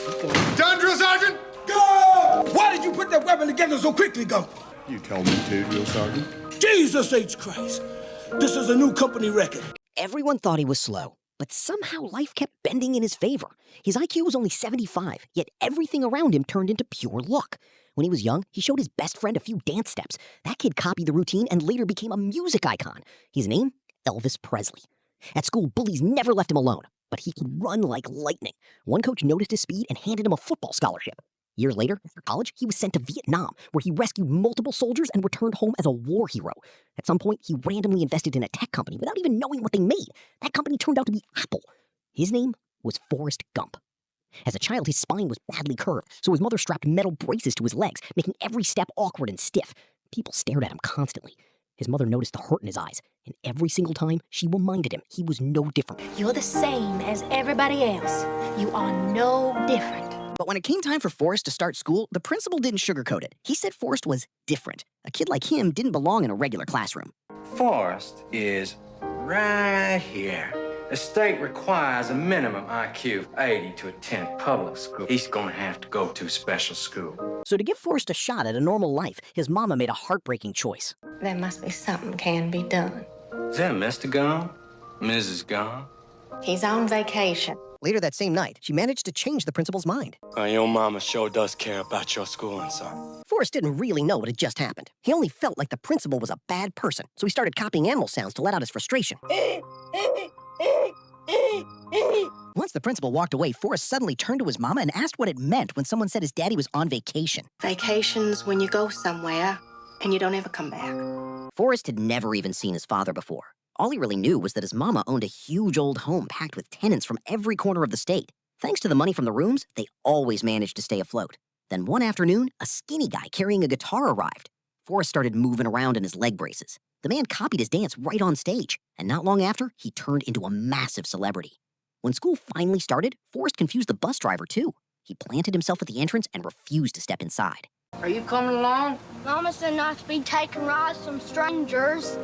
Done, drill sergeant? Go! Why did you put that weapon together so quickly, Gump? You told me to, drill sergeant. Jesus H. Christ! This is a new company record. Everyone thought he was slow, but somehow life kept bending in his favor. His IQ was only 75, yet everything around him turned into pure luck. When he was young, he showed his best friend a few dance steps. That kid copied the routine and later became a music icon. His name? Elvis Presley. At school, bullies never left him alone, but he could run like lightning. One coach noticed his speed and handed him a football scholarship. Years later, after college, he was sent to Vietnam, where he rescued multiple soldiers and returned home as a war hero. At some point, he randomly invested in a tech company without even knowing what they made. That company turned out to be Apple. His name was Forrest Gump. As a child, his spine was badly curved, so his mother strapped metal braces to his legs, making every step awkward and stiff. People stared at him constantly. His mother noticed the hurt in his eyes, and every single time she reminded him he was no different. You're the same as everybody else. You are no different. But when it came time for Forrest to start school, the principal didn't sugarcoat it. He said Forrest was different. A kid like him didn't belong in a regular classroom. Forrest is right here. The state requires a minimum IQ of 80 to attend public school. He's going to have to go to special school. So to give Forrest a shot at a normal life, his mama made a heartbreaking choice. There must be something can be done. Is that Mr. Gump? Mrs. Gump? He's on vacation. Later that same night, she managed to change the principal's mind. Your mama sure does care about your schooling, son. Forrest didn't really know what had just happened. He only felt like the principal was a bad person, so he started copying animal sounds to let out his frustration. Once the principal walked away, Forrest suddenly turned to his mama and asked what it meant when someone said his daddy was on vacation. Vacation's when you go somewhere and you don't ever come back. Forrest had never even seen his father before. All he really knew was that his mama owned a huge old home packed with tenants from every corner of the state. Thanks to the money from the rooms, they always managed to stay afloat. Then one afternoon, a skinny guy carrying a guitar arrived. Forrest started moving around in his leg braces. The man copied his dance right on stage, and not long after, he turned into a massive celebrity. When school finally started, Forrest confused the bus driver too. He planted himself at the entrance and refused to step inside. Are you coming along? Mama said not to be taking rides from strangers.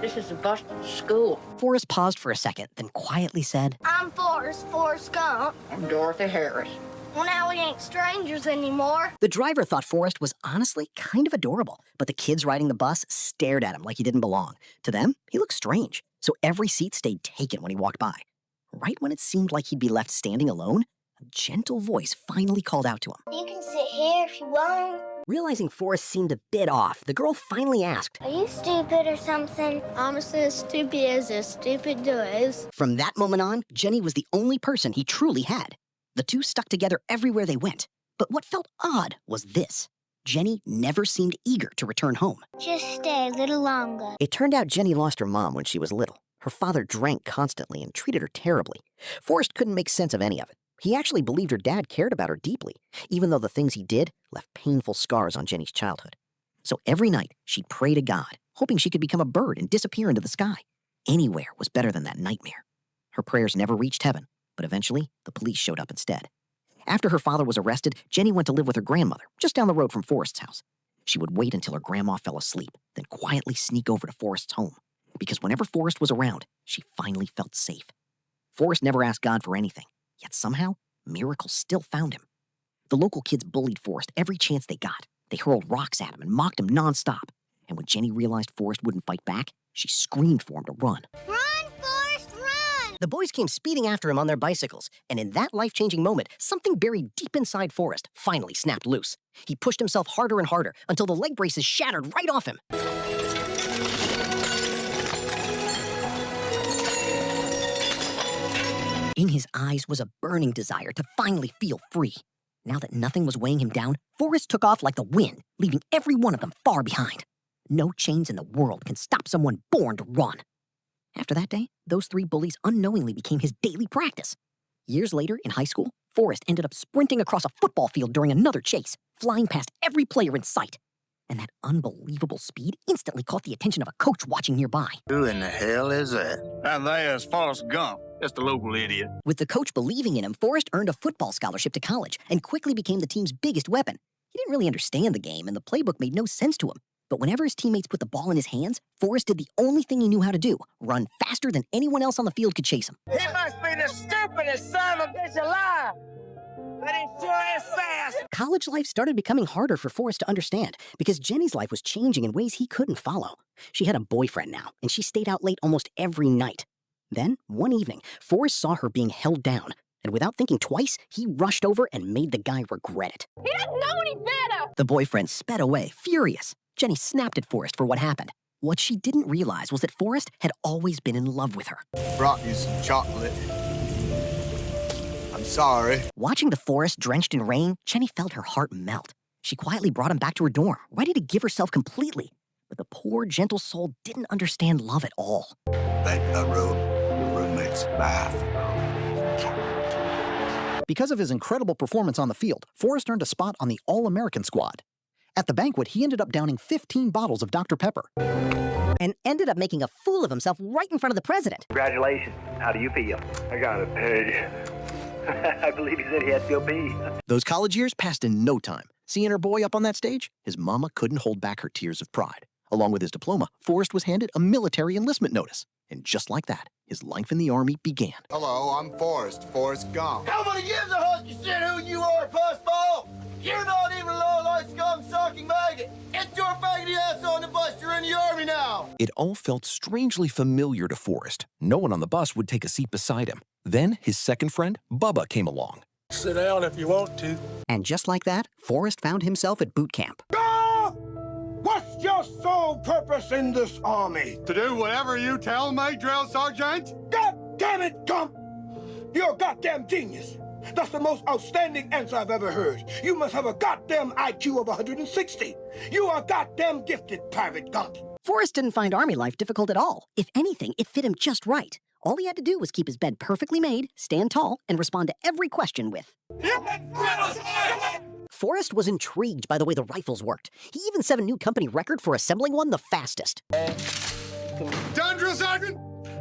This is a bus to school. Forrest paused for a second, then quietly said, I'm Forrest Gump. I'm Dorothy Harris. Well, now we ain't strangers anymore. The driver thought Forrest was honestly kind of adorable, but the kids riding the bus stared at him like he didn't belong. To them, he looked strange, so every seat stayed taken when he walked by. Right when it seemed like he'd be left standing alone, a gentle voice finally called out to him. You can sit here if you want. Realizing Forrest seemed a bit off, the girl finally asked, Are you stupid or something? Mama says stupid as stupid does. From that moment on, Jenny was the only person he truly had. The two stuck together everywhere they went. But what felt odd was this. Jenny never seemed eager to return home. Just stay a little longer. It turned out Jenny lost her mom when she was little. Her father drank constantly and treated her terribly. Forrest couldn't make sense of any of it. He actually believed her dad cared about her deeply, even though the things he did left painful scars on Jenny's childhood. So every night, she'd pray to God, hoping she could become a bird and disappear into the sky. Anywhere was better than that nightmare. Her prayers never reached heaven, but eventually, the police showed up instead. After her father was arrested, Jenny went to live with her grandmother, just down the road from Forrest's house. She would wait until her grandma fell asleep, then quietly sneak over to Forrest's home. Because whenever Forrest was around, she finally felt safe. Forrest never asked God for anything, yet somehow, miracles still found him. The local kids bullied Forrest every chance they got. They hurled rocks at him and mocked him nonstop. And when Jenny realized Forrest wouldn't fight back, she screamed for him to run. Run, Forrest, run! The boys came speeding after him on their bicycles, and in that life-changing moment, something buried deep inside Forrest finally snapped loose. He pushed himself harder and harder until the leg braces shattered right off him. In his eyes was a burning desire to finally feel free. Now that nothing was weighing him down, Forrest took off like the wind, leaving every one of them far behind. No chains in the world can stop someone born to run. After that day, those three bullies unknowingly became his daily practice. Years later, in high school, Forrest ended up sprinting across a football field during another chase, flying past every player in sight. And that unbelievable speed instantly caught the attention of a coach watching nearby. Who in the hell is that? And there's Forrest Gump, just a local idiot. With the coach believing in him, Forrest earned a football scholarship to college and quickly became the team's biggest weapon. He didn't really understand the game, and the playbook made no sense to him. But whenever his teammates put the ball in his hands, Forrest did the only thing he knew how to do, run faster than anyone else on the field could chase him. He must be the stupidest son of a bitch alive. Let him college life started becoming harder for Forrest to understand because Jenny's life was changing in ways he couldn't follow. She had a boyfriend now, and she stayed out late almost every night. Then, one evening, Forrest saw her being held down, and without thinking twice, he rushed over and made the guy regret it. He doesn't know any better! The boyfriend sped away, furious. Jenny snapped at Forrest for what happened. What she didn't realize was that Forrest had always been in love with her. Brought you some chocolate. I'm sorry. Watching the forest drenched in rain, Jenny felt her heart melt. She quietly brought him back to her dorm, ready to give herself completely. But the poor, gentle soul didn't understand love at all. Think I wrote your roommate's bathroom. Because of his incredible performance on the field, Forrest earned a spot on the All-American squad. At the banquet, he ended up downing 15 bottles of Dr. Pepper. And ended up making a fool of himself right in front of the president. Congratulations. How do you feel? I got it paid. I believe he said he had to go pee. Those college years passed in no time. Seeing her boy up on that stage, his mama couldn't hold back her tears of pride. Along with his diploma, Forrest was handed a military enlistment notice. And just like that, his life in the Army began. Hello, I'm Forrest Gump. Nobody gives a husky shit who you are, pussball! You're not even a low-life scum-sucking maggot! Get your faggoty ass on the bus, you're in the Army now! It all felt strangely familiar to Forrest. No one on the bus would take a seat beside him. Then his second friend, Bubba, came along. Sit down if you want to. And just like that, Forrest found himself at boot camp. What's your sole purpose in this army? To do whatever you tell me, Drill Sergeant. God damn it, Gump! You're a goddamn genius. That's the most outstanding answer I've ever heard. You must have a goddamn IQ of 160. You are goddamn gifted, Private Gump. Forrest didn't find Army life difficult at all. If anything, it fit him just right. All he had to do was keep his bed perfectly made, stand tall, and respond to every question with... Forrest was intrigued by the way the rifles worked. He even set a new company record for assembling one the fastest. Down, Drill Sergeant!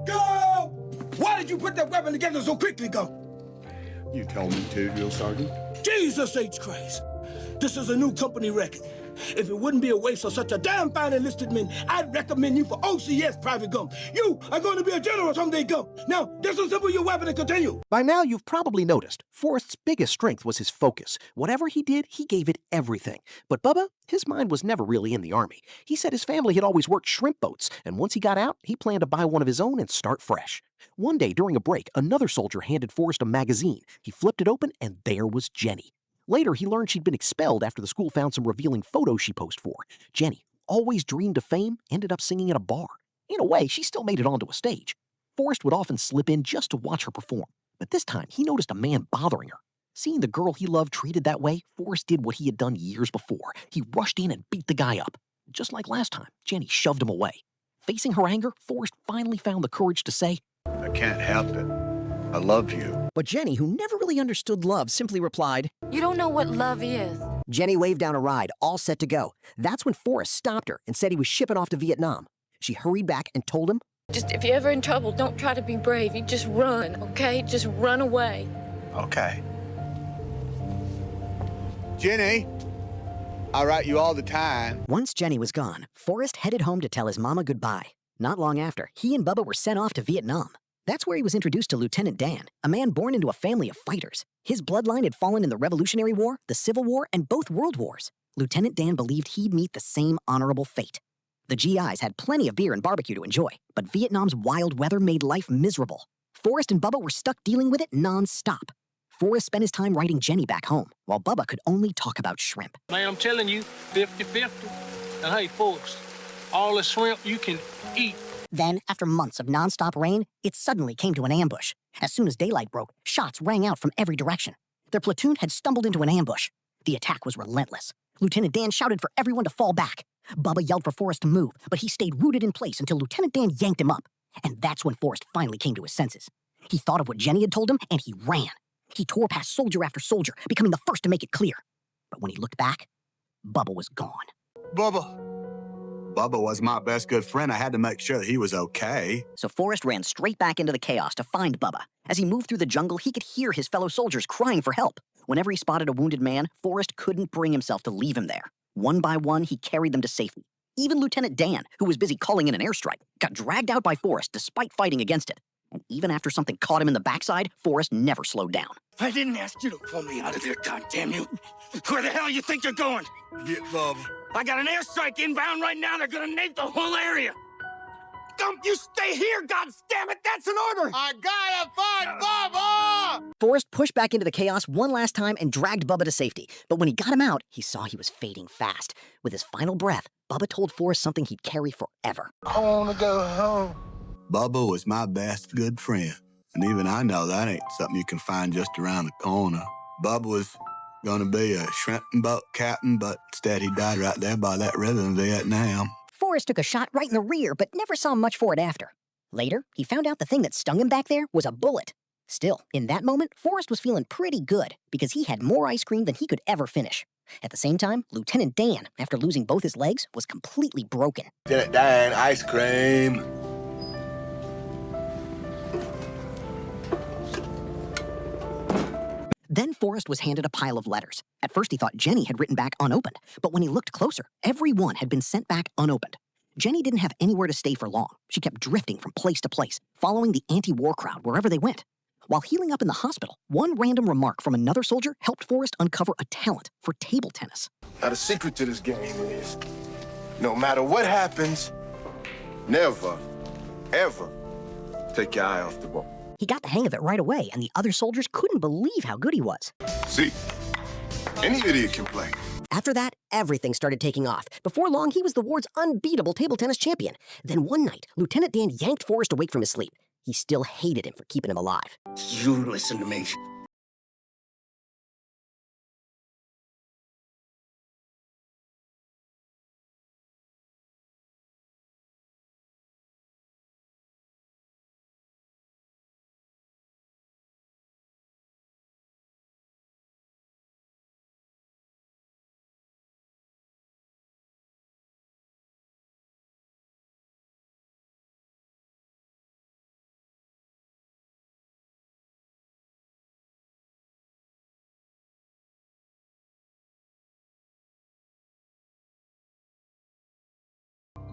Go! Why did you put that weapon together so quickly, Gump? You tell me to, Drill Sergeant. Jesus H. Christ. This is a new company record. If it wouldn't be a waste of such a damn fine enlisted man, I'd recommend you for OCS, Private Gump. You are going to be a general someday, Gump. Now, disassemble your weapon and continue. By now, you've probably noticed, Forrest's biggest strength was his focus. Whatever he did, he gave it everything. But Bubba, his mind was never really in the Army. He said his family had always worked shrimp boats, and once he got out, he planned to buy one of his own and start fresh. One day during a break, another soldier handed Forrest a magazine. He flipped it open, and there was Jenny. Later, he learned she'd been expelled after the school found some revealing photos she posed for. Jenny, always dreamed of fame, ended up singing at a bar. In a way, she still made it onto a stage. Forrest would often slip in just to watch her perform. But this time, he noticed a man bothering her. Seeing the girl he loved treated that way, Forrest did what he had done years before. He rushed in and beat the guy up. Just like last time, Jenny shoved him away. Facing her anger, Forrest finally found the courage to say, I can't help it. I love you. But Jenny, who never really understood love, simply replied, You don't know what love is. Jenny waved down a ride, all set to go. That's when Forrest stopped her and said he was shipping off to Vietnam. She hurried back and told him, Just if you're ever in trouble, don't try to be brave. You just run, okay? Just run away. Okay. Jenny, I write you all the time. Once Jenny was gone, Forrest headed home to tell his mama goodbye. Not long after, he and Bubba were sent off to Vietnam. That's where he was introduced to Lieutenant Dan, a man born into a family of fighters. His bloodline had fallen in the Revolutionary War, the Civil War, and both World Wars. Lieutenant Dan believed he'd meet the same honorable fate. The GIs had plenty of beer and barbecue to enjoy, but Vietnam's wild weather made life miserable. Forrest and Bubba were stuck dealing with it non-stop. Forrest spent his time writing Jenny back home, while Bubba could only talk about shrimp. Man, I'm telling you, 50-50. And hey, folks, all the shrimp you can eat. Then, after months of non-stop rain, it suddenly came to an ambush. As soon as daylight broke, shots rang out from every direction. Their platoon had stumbled into an ambush. The attack was relentless. Lieutenant Dan shouted for everyone to fall back. Bubba yelled for Forrest to move, but he stayed rooted in place until Lieutenant Dan yanked him up. And that's when Forrest finally came to his senses. He thought of what Jenny had told him, and he ran. He tore past soldier after soldier, becoming the first to make it clear. But when he looked back, Bubba was gone. Bubba was my best good friend. I had to make sure that he was okay. So Forrest ran straight back into the chaos to find Bubba. As he moved through the jungle, he could hear his fellow soldiers crying for help. Whenever he spotted a wounded man, Forrest couldn't bring himself to leave him there. One by one, he carried them to safety. Even Lieutenant Dan, who was busy calling in an airstrike, got dragged out by Forrest despite fighting against it. And even after something caught him in the backside, Forrest never slowed down. I didn't ask you to pull me out of there, goddamn you. Where the hell you think you're going? Get Bubba. I got an airstrike inbound right now. They're gonna nape the whole area. Gump, you stay here, goddammit! That's an order! I gotta find Bubba! Forrest pushed back into the chaos one last time and dragged Bubba to safety. But when he got him out, he saw he was fading fast. With his final breath, Bubba told Forrest something he'd carry forever. I wanna go home. Bubba was my best good friend. And even I know that ain't something you can find just around the corner. Bubba was gonna be a shrimp and boat captain, but instead he died right there by that river in Vietnam. Forrest took a shot right in the rear, but never saw much for it after. Later, he found out the thing that stung him back there was a bullet. Still, in that moment, Forrest was feeling pretty good because he had more ice cream than he could ever finish. At the same time, Lieutenant Dan, after losing both his legs, was completely broken. Lieutenant Dan, ice cream. Then Forrest was handed a pile of letters. At first he thought Jenny had written back unopened, but when he looked closer, every one had been sent back unopened. Jenny didn't have anywhere to stay for long. She kept drifting from place to place, following the anti-war crowd wherever they went. While healing up in the hospital, one random remark from another soldier helped Forrest uncover a talent for table tennis. Now the secret to this game is, no matter what happens, never, ever take your eye off the ball. He got the hang of it right away, and the other soldiers couldn't believe how good he was. See, any idiot can play. After that, everything started taking off. Before long, he was the ward's unbeatable table tennis champion. Then one night, Lieutenant Dan yanked Forrest awake from his sleep. He still hated him for keeping him alive. You listen to me.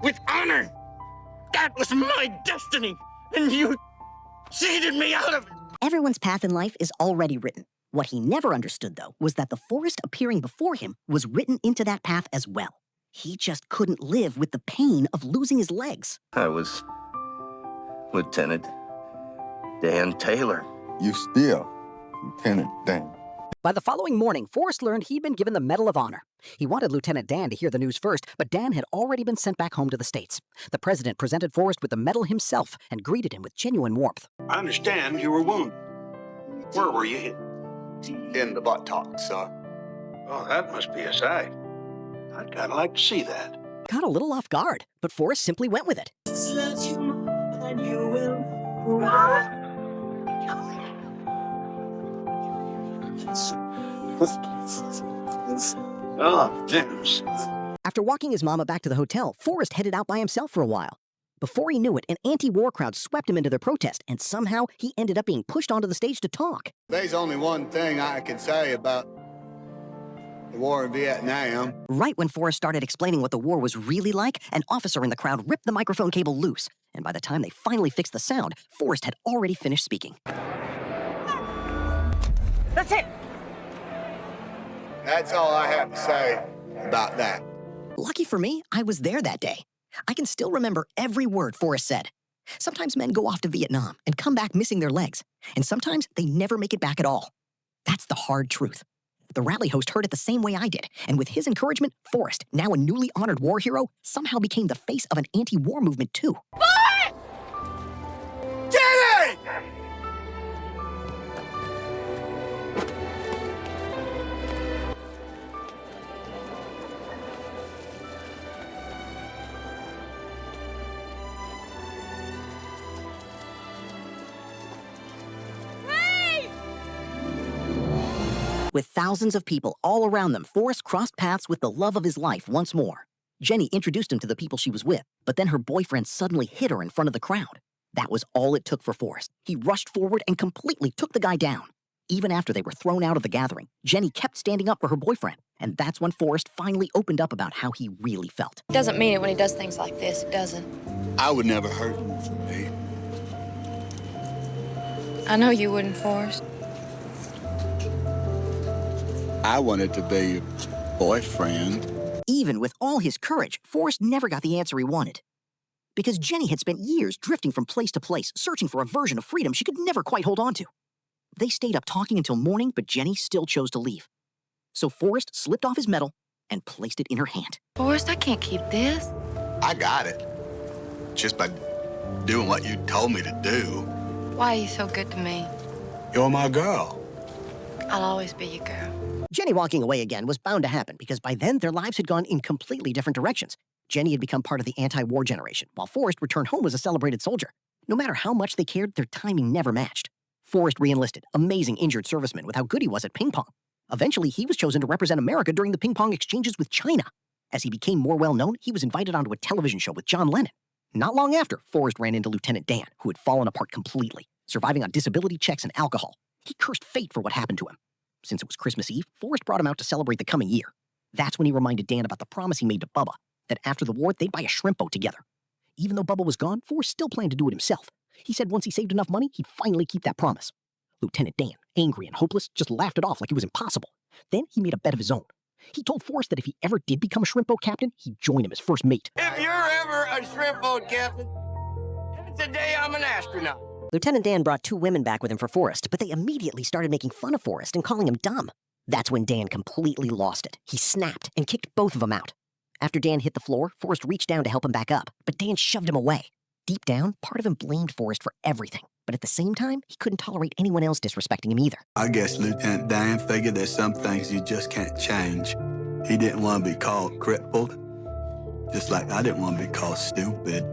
With honor! That was my destiny! And you cheated me out of it! Everyone's path in life is already written. What he never understood, though, was that the Forrest appearing before him was written into that path as well. He just couldn't live with the pain of losing his legs. I was Lieutenant Dan Taylor. You still Lieutenant Dan. By the following morning, Forrest learned he'd been given the Medal of Honor. He wanted Lieutenant Dan to hear the news first, but Dan had already been sent back home to the States. The president presented Forrest with the medal himself and greeted him with genuine warmth. I understand you were wounded. Where were you hit? In the buttocks, sir. Oh, that must be a sight. I'd kind of like to see that. Caught a little off guard, but Forrest simply went with it. Oh, James. After walking his mama back to the hotel, Forrest headed out by himself for a while. Before he knew it, an anti-war crowd swept him into their protest, and somehow he ended up being pushed onto the stage to talk. There's only one thing I can say about the war in Vietnam. Right when Forrest started explaining what the war was really like, an officer in the crowd ripped the microphone cable loose. And by the time they finally fixed the sound, Forrest had already finished speaking. That's it! That's all I have to say about that. Lucky for me, I was there that day. I can still remember every word Forrest said. Sometimes men go off to Vietnam and come back missing their legs, and sometimes they never make it back at all. That's the hard truth. The rally host heard it the same way I did, and with his encouragement, Forrest, now a newly honored war hero, somehow became the face of an anti-war movement too. Jenny! With thousands of people all around them, Forrest crossed paths with the love of his life once more. Jenny introduced him to the people she was with, but then her boyfriend suddenly hit her in front of the crowd. That was all it took for Forrest. He rushed forward and completely took the guy down. Even after they were thrown out of the gathering, Jenny kept standing up for her boyfriend, and that's when Forrest finally opened up about how he really felt. Doesn't mean it when he does things like this, it doesn't. I would never hurt you for me. I know you wouldn't, Forrest. I wanted to be your boyfriend. Even with all his courage, Forrest never got the answer he wanted. Because Jenny had spent years drifting from place to place, searching for a version of freedom she could never quite hold on to. They stayed up talking until morning, but Jenny still chose to leave. So Forrest slipped off his medal and placed it in her hand. Forrest, I can't keep this. I got it. Just by doing what you told me to do. Why are you so good to me? You're my girl. I'll always be your girl. Jenny walking away again was bound to happen because by then their lives had gone in completely different directions. Jenny had become part of the anti-war generation, while Forrest returned home as a celebrated soldier. No matter how much they cared, their timing never matched. Forrest re-enlisted, amazing injured serviceman with how good he was at ping pong. Eventually, he was chosen to represent America during the ping pong exchanges with China. As he became more well-known, he was invited onto a television show with John Lennon. Not long after, Forrest ran into Lieutenant Dan, who had fallen apart completely, surviving on disability checks and alcohol. He cursed fate for what happened to him. Since it was Christmas Eve, Forrest brought him out to celebrate the coming year. That's when he reminded Dan about the promise he made to Bubba, that after the war, they'd buy a shrimp boat together. Even though Bubba was gone, Forrest still planned to do it himself. He said once he saved enough money, he'd finally keep that promise. Lieutenant Dan, angry and hopeless, just laughed it off like it was impossible. Then he made a bet of his own. He told Forrest that if he ever did become a shrimp boat captain, he'd join him as first mate. If you're ever a shrimp boat captain, it's the day I'm an astronaut. Lieutenant Dan brought 2 women back with him for Forrest, but they immediately started making fun of Forrest and calling him dumb. That's when Dan completely lost it. He snapped and kicked both of them out. After Dan hit the floor, Forrest reached down to help him back up, but Dan shoved him away. Deep down, part of him blamed Forrest for everything, but at the same time, he couldn't tolerate anyone else disrespecting him either. I guess Lieutenant Dan figured there's some things you just can't change. He didn't want to be called crippled, just like I didn't want to be called stupid.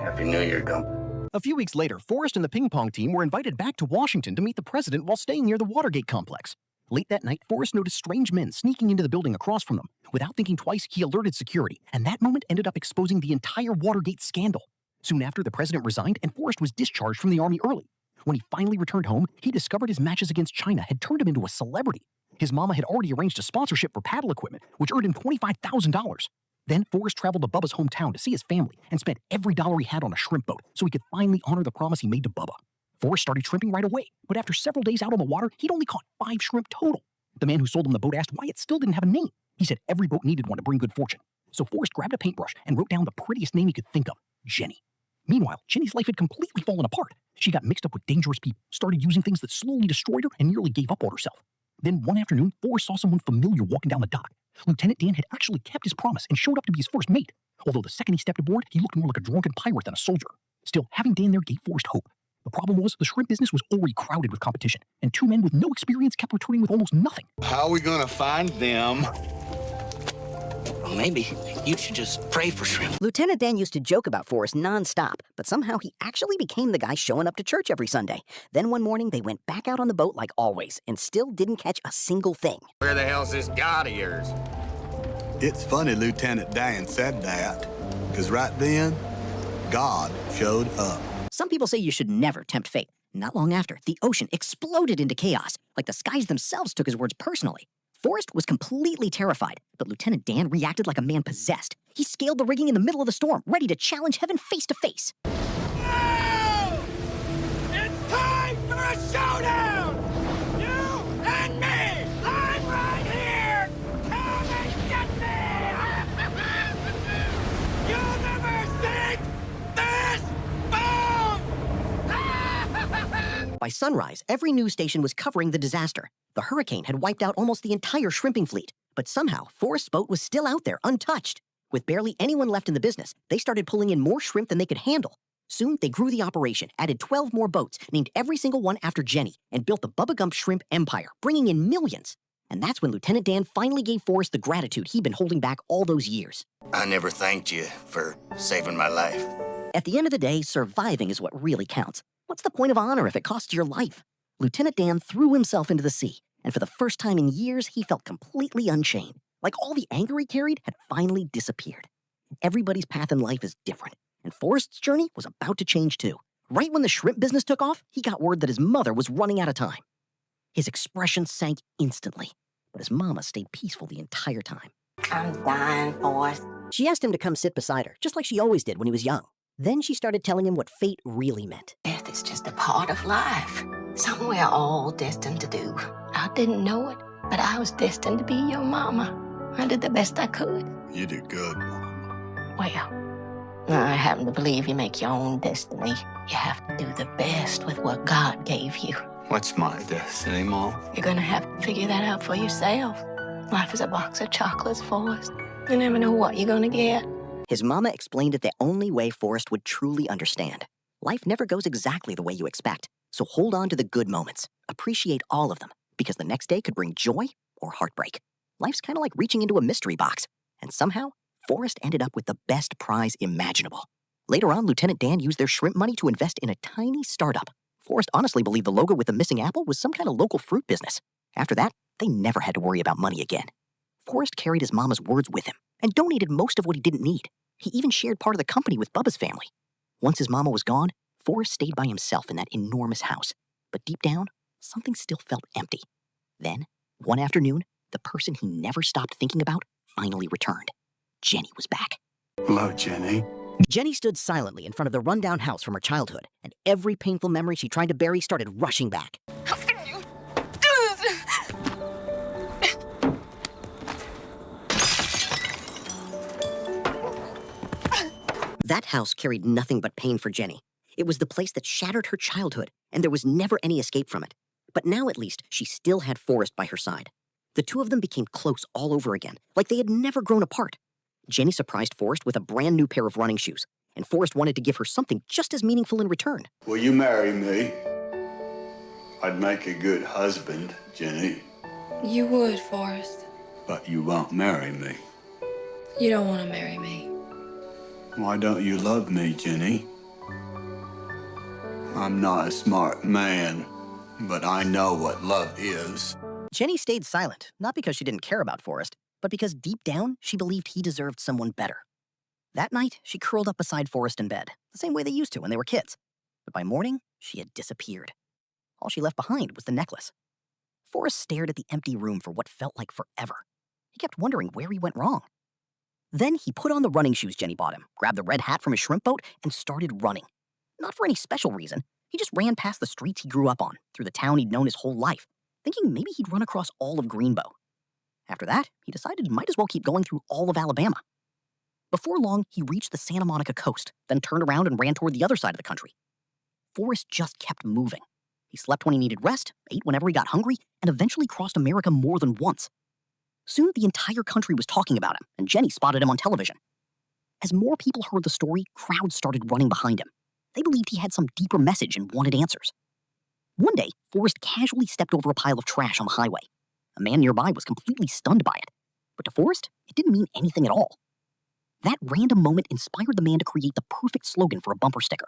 Happy New Year, Gump. A few weeks later, Forrest and the ping pong team were invited back to Washington to meet the president while staying near the Watergate complex. Late that night, Forrest noticed strange men sneaking into the building across from them. Without thinking twice, he alerted security, and that moment ended up exposing the entire Watergate scandal. Soon after, the president resigned, and Forrest was discharged from the army early. When he finally returned home, he discovered his matches against China had turned him into a celebrity. His mama had already arranged a sponsorship for paddle equipment, which earned him $25,000. Then Forrest traveled to Bubba's hometown to see his family and spent every dollar he had on a shrimp boat so he could finally honor the promise he made to Bubba. Forrest started shrimping right away, but after several days out on the water, he'd only caught 5 shrimp total. The man who sold him the boat asked why it still didn't have a name. He said every boat needed one to bring good fortune. So Forrest grabbed a paintbrush and wrote down the prettiest name he could think of, Jenny. Meanwhile, Jenny's life had completely fallen apart. She got mixed up with dangerous people, started using things that slowly destroyed her, and nearly gave up on herself. Then one afternoon, Forrest saw someone familiar walking down the dock. Lieutenant Dan had actually kept his promise and showed up to be his first mate. Although the second he stepped aboard, he looked more like a drunken pirate than a soldier. Still, having Dan there gave Forrest hope. The problem was the shrimp business was already crowded with competition, and 2 men with no experience kept returning with almost nothing. How are we gonna find them? Well, maybe you should just pray for shrimp. Lieutenant Dan used to joke about Forrest nonstop, but somehow he actually became the guy showing up to church every Sunday. Then one morning, they went back out on the boat like always, and still didn't catch a single thing. Where the hell's this God of yours? It's funny Lieutenant Dan said that, because right then, God showed up. Some people say you should never tempt fate. Not long after, the ocean exploded into chaos, like the skies themselves took his words personally. Forrest was completely terrified, but Lieutenant Dan reacted like a man possessed. He scaled the rigging in the middle of the storm, ready to challenge heaven face to face. Now! It's time for a showdown! You and me! I'm right here! Come and get me! You'll never sink this boat! By sunrise, every news station was covering the disaster. The hurricane had wiped out almost the entire shrimping fleet, but somehow Forrest's boat was still out there, untouched. With barely anyone left in the business, they started pulling in more shrimp than they could handle. Soon, they grew the operation, added 12 more boats, named every single one after Jenny, and built the Bubba Gump shrimp empire, bringing in millions. And that's when Lieutenant Dan finally gave Forrest the gratitude he'd been holding back all those years. I never thanked you for saving my life. At the end of the day, surviving is what really counts. What's the point of honor if it costs your life? Lieutenant Dan threw himself into the sea, and for the first time in years, he felt completely unchained. Like all the anger he carried had finally disappeared. Everybody's path in life is different, and Forrest's journey was about to change too. Right when the shrimp business took off, he got word that his mother was running out of time. His expression sank instantly, but his mama stayed peaceful the entire time. I'm dying, Forrest. She asked him to come sit beside her, just like she always did when he was young. Then she started telling him what fate really meant. Death is just a part of life. Something we're all destined to do. I didn't know it, but I was destined to be your mama. I did the best I could. You did good. Well, I happen to believe you make your own destiny. You have to do the best with what God gave you. What's my destiny, Mom? You're gonna have to figure that out for yourself. Life is a box of chocolates, Forrest. You never know what you're gonna get. His mama explained it the only way Forrest would truly understand. Life never goes exactly the way you expect, so hold on to the good moments. Appreciate all of them, because the next day could bring joy or heartbreak. Life's kind of like reaching into a mystery box, and somehow, Forrest ended up with the best prize imaginable. Later on, Lieutenant Dan used their shrimp money to invest in a tiny startup. Forrest honestly believed the logo with the missing apple was some kind of local fruit business. After that, they never had to worry about money again. Forrest carried his mama's words with him and donated most of what he didn't need. He even shared part of the company with Bubba's family. Once his mama was gone, Forrest stayed by himself in that enormous house. But deep down, something still felt empty. Then, one afternoon, the person he never stopped thinking about finally returned. Jenny was back. Hello, Jenny. Jenny stood silently in front of the rundown house from her childhood, and every painful memory she tried to bury started rushing back. How can you do this? That house carried nothing but pain for Jenny. It was the place that shattered her childhood, and there was never any escape from it. But now, at least, she still had Forrest by her side. The two of them became close all over again, like they had never grown apart. Jenny surprised Forrest with a brand new pair of running shoes, and Forrest wanted to give her something just as meaningful in return. Will you marry me? I'd make a good husband, Jenny. You would, Forrest. But you won't marry me. You don't want to marry me. Why don't you love me, Jenny? I'm not a smart man, but I know what love is. Jenny stayed silent, not because she didn't care about Forrest, but because deep down, she believed he deserved someone better. That night, she curled up beside Forrest in bed, the same way they used to when they were kids. But by morning, she had disappeared. All she left behind was the necklace. Forrest stared at the empty room for what felt like forever. He kept wondering where he went wrong. Then he put on the running shoes Jenny bought him, grabbed the red hat from his shrimp boat, and started running. Not for any special reason. He just ran past the streets he grew up on, through the town he'd known his whole life, thinking maybe he'd run across all of Greenbow. After that, he decided he might as well keep going through all of Alabama. Before long, he reached the Santa Monica coast, then turned around and ran toward the other side of the country. Forrest just kept moving. He slept when he needed rest, ate whenever he got hungry, and eventually crossed America more than once. Soon, the entire country was talking about him, and Jenny spotted him on television. As more people heard the story, crowds started running behind him. They believed he had some deeper message and wanted answers. One day, Forrest casually stepped over a pile of trash on the highway. A man nearby was completely stunned by it. But to Forrest, it didn't mean anything at all. That random moment inspired the man to create the perfect slogan for a bumper sticker.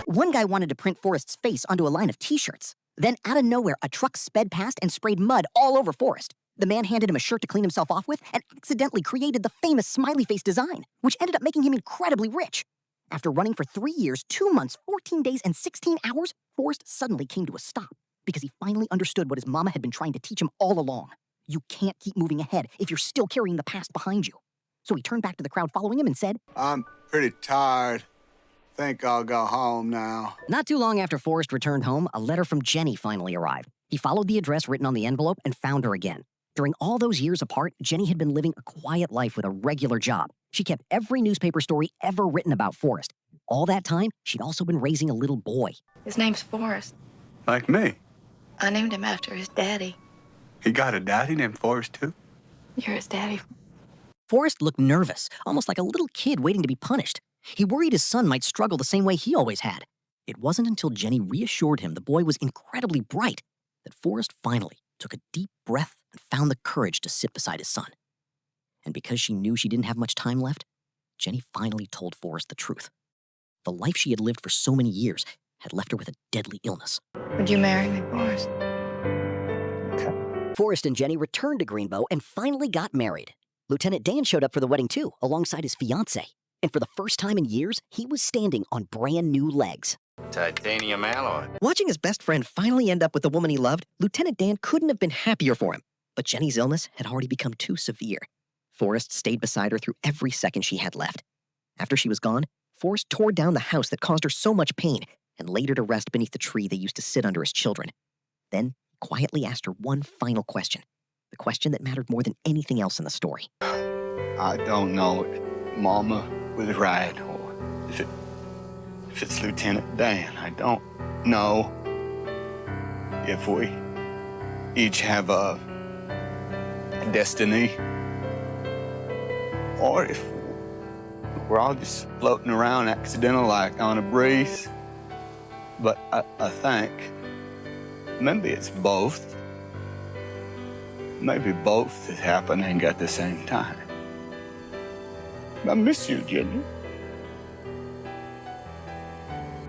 One guy wanted to print Forrest's face onto a line of t-shirts. Then, out of nowhere, a truck sped past and sprayed mud all over Forrest. The man handed him a shirt to clean himself off with and accidentally created the famous smiley face design, which ended up making him incredibly rich. After running for 3 years, 2 months, 14 days, and 16 hours, Forrest suddenly came to a stop because he finally understood what his mama had been trying to teach him all along. You can't keep moving ahead if you're still carrying the past behind you. So he turned back to the crowd following him and said, I'm pretty tired. Think I'll go home now. Not too long after Forrest returned home, a letter from Jenny finally arrived. He followed the address written on the envelope and found her again. During all those years apart, Jenny had been living a quiet life with a regular job. She kept every newspaper story ever written about Forrest. All that time, she'd also been raising a little boy. His name's Forrest. Like me. I named him after his daddy. He got a daddy named Forrest, too? You're his daddy. Forrest looked nervous, almost like a little kid waiting to be punished. He worried his son might struggle the same way he always had. It wasn't until Jenny reassured him the boy was incredibly bright that Forrest finally took a deep breath and found the courage to sit beside his son. And because she knew she didn't have much time left, Jenny finally told Forrest the truth. The life she had lived for so many years had left her with a deadly illness. Would you marry me, Forrest? Forrest and Jenny returned to Greenbow and finally got married. Lieutenant Dan showed up for the wedding too, alongside his fiancée. And for the first time in years, he was standing on brand new legs. Titanium alloy. Watching his best friend finally end up with the woman he loved, Lieutenant Dan couldn't have been happier for him. But Jenny's illness had already become too severe. Forrest stayed beside her through every second she had left. After she was gone, Forrest tore down the house that caused her so much pain and laid her to rest beneath the tree they used to sit under as children. Then, he quietly asked her one final question, the question that mattered more than anything else in the story. I don't know if Mama was right, or if it's Lieutenant Dan. I don't know if we each have a destiny, or if we're all just floating around accidental like on a breeze. But I think maybe it's both. Maybe both is happening at the same time. I miss you, Jenny.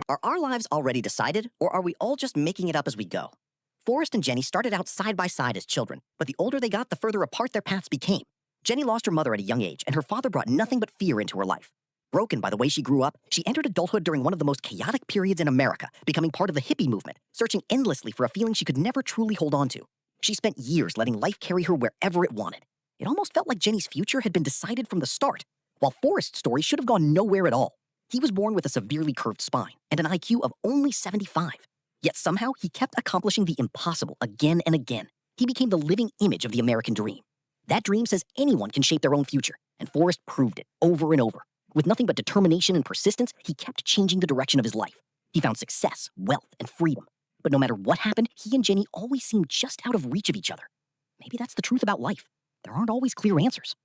Are our lives already decided, or are we all just making it up as we go? Forrest and Jenny started out side by side as children, but the older they got, the further apart their paths became. Jenny lost her mother at a young age, and her father brought nothing but fear into her life. Broken by the way she grew up, she entered adulthood during one of the most chaotic periods in America, becoming part of the hippie movement, searching endlessly for a feeling she could never truly hold on to. She spent years letting life carry her wherever it wanted. It almost felt like Jenny's future had been decided from the start, while Forrest's story should have gone nowhere at all. He was born with a severely curved spine and an IQ of only 75. Yet somehow he kept accomplishing the impossible again and again. He became the living image of the American dream. That dream says anyone can shape their own future, and Forrest proved it over and over. With nothing but determination and persistence, he kept changing the direction of his life. He found success, wealth, and freedom. But no matter what happened, he and Jenny always seemed just out of reach of each other. Maybe that's the truth about life. There aren't always clear answers.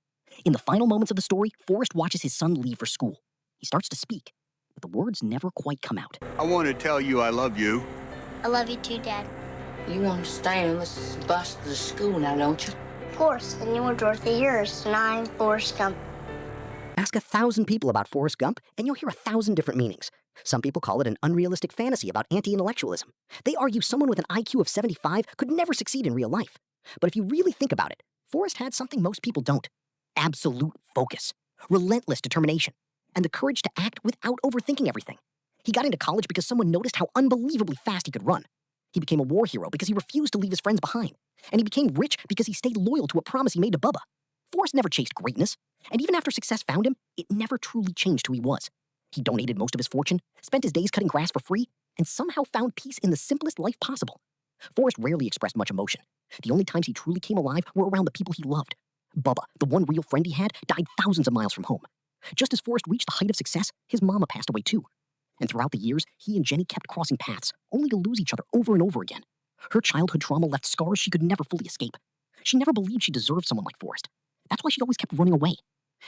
In the final moments of the story, Forrest watches his son leave for school. He starts to speak, but the words never quite come out. I want to tell you I love you. I love you too, Dad. You understand this is the bus to the school now, don't you? Of course, and you were Dorothy yours, and I'm Forrest Gump. Ask 1,000 people about Forrest Gump, and you'll hear 1,000 different meanings. Some people call it an unrealistic fantasy about anti-intellectualism. They argue someone with an IQ of 75 could never succeed in real life. But if you really think about it, Forrest had something most people don't. Absolute focus, relentless determination, and the courage to act without overthinking everything. He got into college because someone noticed how unbelievably fast he could run. He became a war hero because he refused to leave his friends behind. And he became rich because he stayed loyal to a promise he made to Bubba. Forrest never chased greatness, and even after success found him, it never truly changed who he was. He donated most of his fortune, spent his days cutting grass for free, and somehow found peace in the simplest life possible. Forrest rarely expressed much emotion. The only times he truly came alive were around the people he loved. Bubba, the one real friend he had, died thousands of miles from home. Just as Forrest reached the height of success, his mama passed away too. And throughout the years, he and Jenny kept crossing paths, only to lose each other over and over again. Her childhood trauma left scars she could never fully escape. She never believed she deserved someone like Forrest. That's why she always kept running away.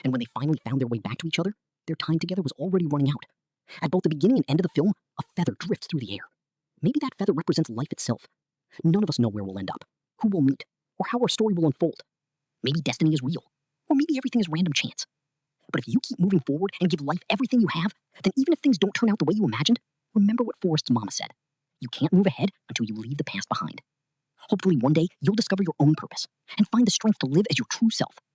And when they finally found their way back to each other, their time together was already running out. At both the beginning and end of the film, a feather drifts through the air. Maybe that feather represents life itself. None of us know where we'll end up, who we'll meet, or how our story will unfold. Maybe destiny is real, or maybe everything is random chance. But if you keep moving forward and give life everything you have, then even if things don't turn out the way you imagined, remember what Forrest's mama said. You can't move ahead until you leave the past behind. Hopefully one day you'll discover your own purpose and find the strength to live as your true self,